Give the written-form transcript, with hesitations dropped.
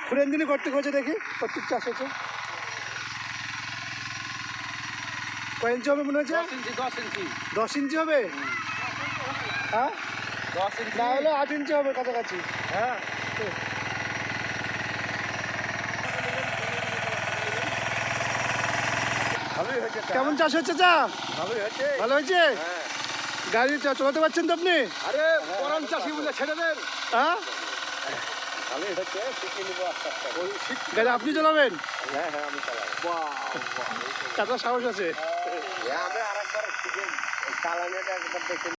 ফুরেন দিনই করতে হয়েছে দেখি কত চাষ হয়েছে। কয় ইঞ্চি হবে মনে হচ্ছে? 10 ইঞ্চি হবে। হ্যাঁ 10 ইঞ্চি না হলে 8 ইঞ্চি হবে কাছাকাছি। হ্যাঁ ভালোই হয়েছে। কেমন চাষ হচ্ছে চা? ভালোই হয়েছে। ভালো হয়েছে। হ্যাঁ গাড়ি চালাতে পারছেন তো আপনি? আরে পরান চাষি বলে ছেড়ে দেন। হ্যাঁ ভালোই হচ্ছে, শিখে নিবো আস্তে আস্তে। গাড়ি আপনি চালাবেন? হ্যাঁ হ্যাঁ আমি চালাবো। চাচার সাহস আছে। আমি আরেকবার শিখে চালানোটা একবার দেখে